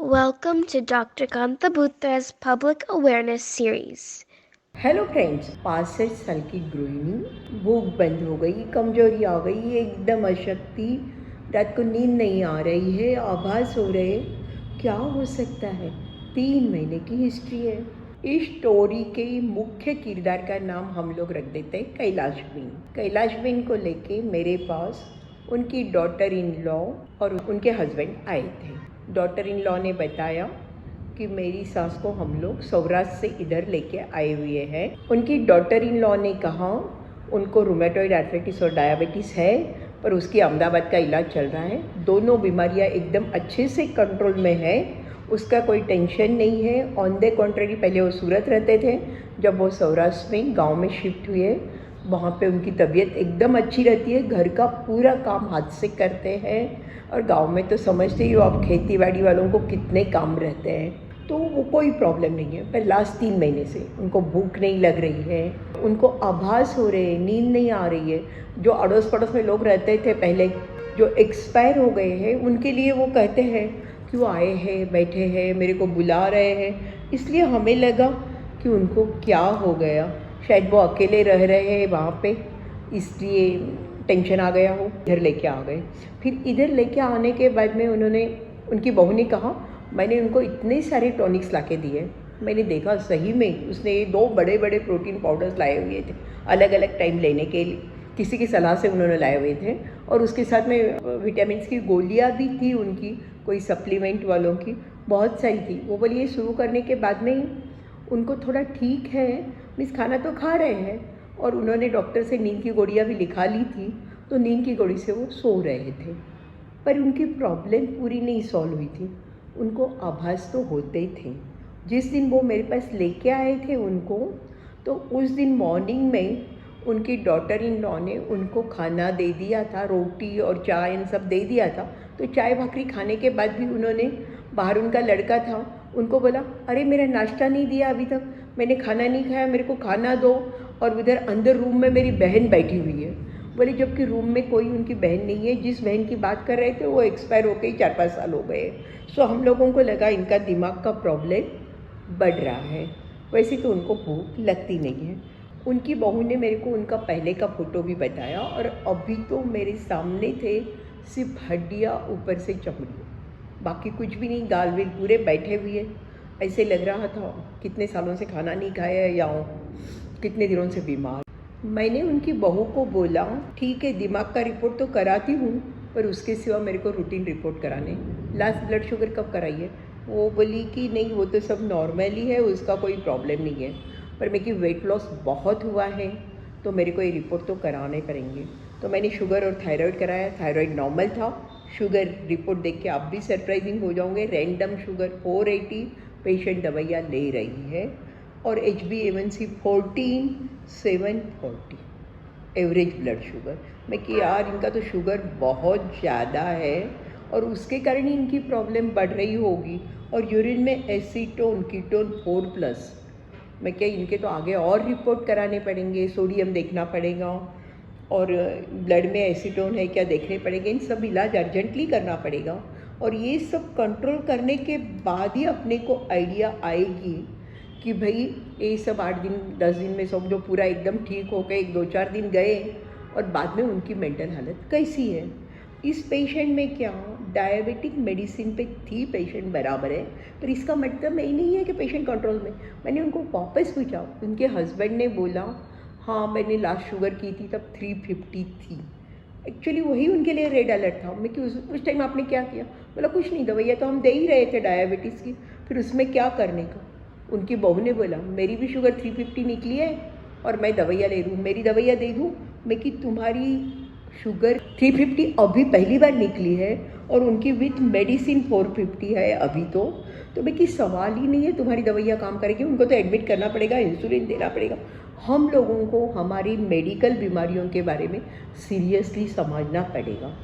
Welcome to Dr. Kanta Butra's Public Awareness Series. Hello friends, 65 साल की गृहिणी, भूख बंद हो गई, कमजोरी आ गई, एकदम अशक्ति, रात को नींद नहीं आ रही है, आभास हो रहे, क्या हो सकता है? 3 महीने की हिस्ट्री है। इस स्टोरी के मुख्य किरदार का नाम हम लोग रख देते हैं कैलाशबेन। कैलाशबेन को लेके मेरे पास उनकी डॉटर इन लॉ और उनके हस्बैंड आए थे। डॉटर इन लॉ ने बताया कि मेरी सास को हम लोग सौराष्ट्र से इधर लेके आए हुए हैं। उनकी डॉटर इन लॉ ने कहा उनको रूमेटॉइड आर्थराइटिस और डायबिटीज़ है, पर उसकी अहमदाबाद का इलाज चल रहा है। दोनों बीमारियां एकदम अच्छे से कंट्रोल में है, उसका कोई टेंशन नहीं है। ऑन द कॉन्ट्ररी, पहले वो सूरत रहते थे, जब वो सौराष्ट्र में गांव में शिफ्ट हुए, वहाँ पे उनकी तबीयत एकदम अच्छी रहती है। घर का पूरा काम हाथ से करते हैं, और गांव में तो समझते ही हो आप, खेती बाड़ी वालों को कितने काम रहते हैं, तो वो कोई प्रॉब्लम नहीं है। पर लास्ट 3 महीने से उनको भूख नहीं लग रही है, उनको आभास हो रहे हैं, नींद नहीं आ रही है। जो अड़ोस पड़ोस में लोग रहते थे पहले, जो एक्सपायर हो गए हैं, उनके लिए वो कहते हैं कि वो आए हैं, बैठे हैं, मेरे को बुला रहे हैं। इसलिए हमें लगा कि उनको क्या हो गया, शायद वो अकेले रह रहे हैं वहाँ पे, इसलिए टेंशन आ गया हो, इधर लेके आ गए। फिर इधर लेके आने के बाद में उनकी बहू ने कहा, मैंने उनको इतने सारे टॉनिक्स ला के दिए। मैंने देखा सही में उसने 2 बड़े बड़े प्रोटीन पाउडर्स लाए हुए थे, अलग अलग टाइम लेने के लिए, किसी की सलाह से उन्होंने लाए हुए थे। और उसके साथ में विटामिन की गोलियां भी थी उनकी, कोई सप्लीमेंट वालों की बहुत सारी थी। वो बोली ये शुरू करने के बाद में उनको थोड़ा ठीक है, मीन्स खाना तो खा रहे हैं, और उन्होंने डॉक्टर से नींद की गोलियाँ भी लिखा ली थी, तो नींद की गोली से वो सो रहे थे। पर उनकी प्रॉब्लम पूरी नहीं सॉल्व हुई थी, उनको आभास तो होते ही थे। जिस दिन वो मेरे पास लेके आए थे उनको, तो उस दिन मॉर्निंग में उनकी डॉटर इन लॉ ने उनको खाना दे दिया था, रोटी और चाय इन सब दे दिया था। तो चाय भाकरी खाने के बाद भी उन्होंने, बाहर उनका लड़का था, उनको बोला, अरे मेरा नाश्ता नहीं दिया अभी तक, मैंने खाना नहीं खाया, मेरे को खाना दो। और उधर अंदर रूम में मेरी बहन बैठी हुई है। बोले जबकि रूम में कोई उनकी बहन नहीं है। जिस बहन की बात कर रहे थे वो एक्सपायर होके ही 4-5 साल हो गए। सो हम लोगों को लगा इनका दिमाग का प्रॉब्लम बढ़ रहा है। वैसे तो उनको भूख लगती नहीं है। उनकी बहू ने मेरे को उनका पहले का फ़ोटो भी बताया, और अभी तो मेरे सामने थे सिर्फ हड्डियाँ, ऊपर से चमड़ी, बाकी कुछ भी नहीं। गाल वील पूरे बैठे हुए, ऐसे लग रहा था कितने सालों से खाना नहीं खाया या कितने दिनों से बीमार। मैंने उनकी बहू को बोला, ठीक है दिमाग का रिपोर्ट तो कराती हूँ, पर उसके सिवा मेरे को रूटीन रिपोर्ट कराने। लास्ट ब्लड शुगर कब कराइए? वो बोली कि नहीं, वो तो सब नॉर्मल ही है, उसका कोई प्रॉब्लम नहीं है, पर मेरी वेट लॉस बहुत हुआ है, तो मेरे को ये रिपोर्ट तो कराने पड़ेंगे। तो मैंने शुगर और थायराइड कराया, थायराइड नॉर्मल था। शुगर रिपोर्ट देख के आप भी सरप्राइजिंग हो जाओगे, रैंडम शुगर 480, पेशेंट दवाइयाँ ले रही है, और HbA1c 14, 740 एवरेज ब्लड शुगर। मैं कि यार इनका तो शुगर बहुत ज़्यादा है, और उसके कारण ही इनकी प्रॉब्लम बढ़ रही होगी। और यूरिन में एसीटोन कीटोन 4+। मैं क्या, इनके तो आगे और रिपोर्ट कराने पड़ेंगे, सोडियम देखना पड़ेगा, और ब्लड में एसीटोन है क्या देखने पड़ेंगे। इन सब इलाज अर्जेंटली करना पड़ेगा, और ये सब कंट्रोल करने के बाद ही अपने को आइडिया आएगी कि भाई ये सब 8 दिन 10 दिन में सब जो पूरा एकदम ठीक हो गए, 2-4 दिन गए, और बाद में उनकी मेंटल हालत कैसी है। इस पेशेंट में क्या डायबिटिक मेडिसिन पे थी पेशेंट बराबर है, पर इसका मतलब यही नहीं है कि पेशेंट कंट्रोल में। मैंने उनको वापस पूछा, उनके हस्बैंड ने बोला, हाँ मैंने लास्ट शुगर की थी तब 350 थी। एक्चुअली वही उनके लिए रेड अलर्ट था। मैं कि उस टाइम आपने क्या किया? बोला कुछ नहीं, दवाइयाँ तो हम दे ही रहे थे डायबिटीज़ की, फिर उसमें क्या करने का। उनकी बहू ने बोला, मेरी भी शुगर 350 निकली है, और मैं दवाइयाँ ले लूँ, मेरी दवाइयाँ दे दूँ। मैं कि तुम्हारी शुगर 350 अभी पहली बार निकली है, और उनकी विथ मेडिसिन 450 है अभी तो मैं कि सवाल ही नहीं है तुम्हारी दवाइयाँ काम करेगी। उनको तो एडमिट करना पड़ेगा, इंसुलिन देना पड़ेगा। हम लोगों को हमारी मेडिकल बीमारियों के बारे में सीरियसली समझना पड़ेगा,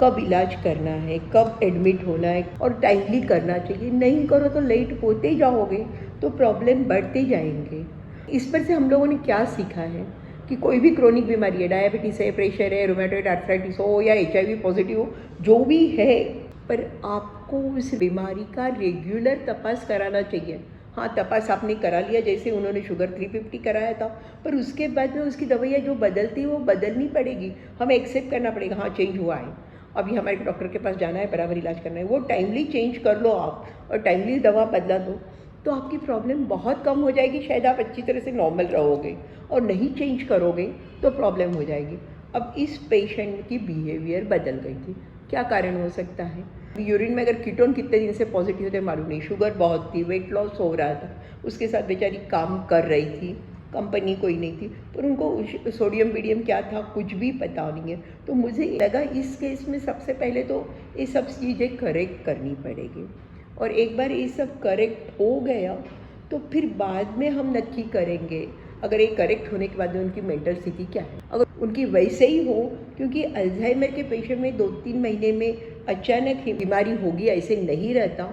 कब इलाज करना है, कब एडमिट होना है, और टाइमली करना चाहिए। नहीं करो तो लेट होते जाओगे, तो प्रॉब्लम बढ़ते जाएंगे। इस पर से हम लोगों ने क्या सीखा है कि कोई भी क्रोनिक बीमारी है, डायबिटीज़ है, प्रेशर है, रूमेटॉइड आर्थराइटिस हो या HIV पॉजिटिव हो, जो भी है, पर आपको आपको उस बीमारी का रेगुलर तपास कराना चाहिए। हाँ, तपास आपने करा लिया, जैसे उन्होंने शुगर 350 कराया था, पर उसके बाद में उसकी दवाइयाँ जो बदलती है वो बदलनी पड़ेगी। हमें एक्सेप्ट करना पड़ेगा, हाँ चेंज हुआ है, अभी हमारे डॉक्टर के पास जाना है, बराबर इलाज करना है, वो टाइमली चेंज कर लो आप और टाइमली दवा बदला दो, तो आपकी प्रॉब्लम बहुत कम हो जाएगी। शायद आप अच्छी तरह से नॉर्मल रहोगे, और नहीं चेंज करोगे तो प्रॉब्लम हो जाएगी। अब इस पेशेंट की बिहेवियर बदल गई थी, क्या कारण हो सकता है? यूरिन में अगर कीटोन कितने दिन से पॉजिटिव थे मालूम नहीं, शुगर बहुत थी, वेट लॉस हो रहा था, उसके साथ बेचारी काम कर रही थी, कंपनी कोई नहीं थी, पर उनको सोडियम वीडियम क्या था कुछ भी पता नहीं है। तो मुझे लगा इस केस में सबसे पहले तो ये सब चीज़ें करेक्ट करनी पड़ेगी, और एक बार ये सब करेक्ट हो गया तो फिर बाद में हम नक्की करेंगे अगर ये करेक्ट होने के बाद में उनकी मेंटल स्थिति क्या है। अगर उनकी वैसे ही हो, क्योंकि अल्जाइमर के पेशेंट में 2-3 महीने में अचानक ही बीमारी होगी ऐसे नहीं रहता,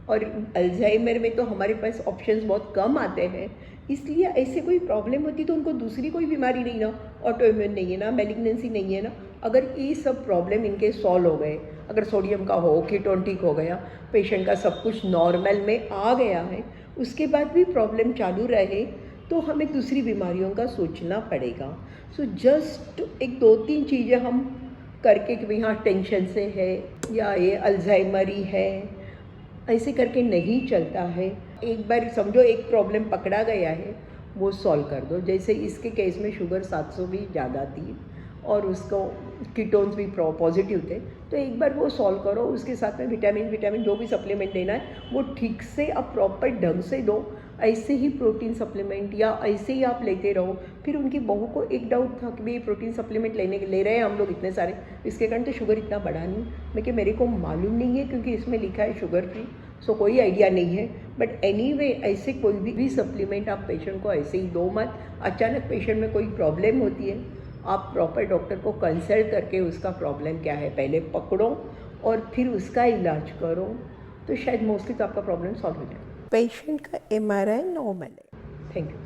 और अल्जाइमर में तो हमारे पास ऑप्शंस बहुत कम आते हैं, इसलिए ऐसे कोई प्रॉब्लम होती तो उनको दूसरी कोई बीमारी नहीं ना, ऑटोइम्यून नहीं है ना, मैलिग्नेंसी नहीं है ना, अगर ये सब प्रॉब्लम इनके सॉल्व हो गए, अगर सोडियम का हो, कीटोन ठीक हो गया, पेशेंट का सब कुछ नॉर्मल में आ गया है, उसके बाद भी प्रॉब्लम चालू रहे तो हमें दूसरी बीमारियों का सोचना पड़ेगा। सो जस्ट एक 2-3 चीज़ें हम करके कि भाई हाँ टेंशन से है या ये अल्जाइमर ही है, ऐसे करके नहीं चलता है। एक बार समझो एक प्रॉब्लम पकड़ा गया है, वो सॉल्व कर दो। जैसे इसके केस में शुगर 700 भी ज़्यादा थी और उसको कीटोन्स भी पॉजिटिव थे, तो एक बार वो सॉल्व करो, उसके साथ में विटामिन जो भी सप्लीमेंट देना है वो ठीक से आप प्रॉपर ढंग से दो। ऐसे ही प्रोटीन सप्लीमेंट या ऐसे ही आप लेते रहो। फिर उनकी बहू को एक डाउट था कि भाई प्रोटीन सप्लीमेंट ले रहे हैं हम लोग इतने सारे, इसके कारण तो शुगर इतना बढ़ा नहीं। मैं कि मेरे को मालूम नहीं है क्योंकि इसमें लिखा है शुगर फ्री, सो कोई आइडिया नहीं है, बट एनीवे ऐसे कोई भी सप्लीमेंट आप पेशेंट को ऐसे ही दो मत। अचानक पेशेंट में कोई प्रॉब्लम होती है, आप प्रॉपर डॉक्टर को कंसल्ट करके उसका प्रॉब्लम क्या है पहले पकड़ो और फिर उसका इलाज करो, तो शायद मोस्टली तो आपका प्रॉब्लम सॉल्व हो जाए। पेशेंट का MRI नॉर्मल है। Thank you.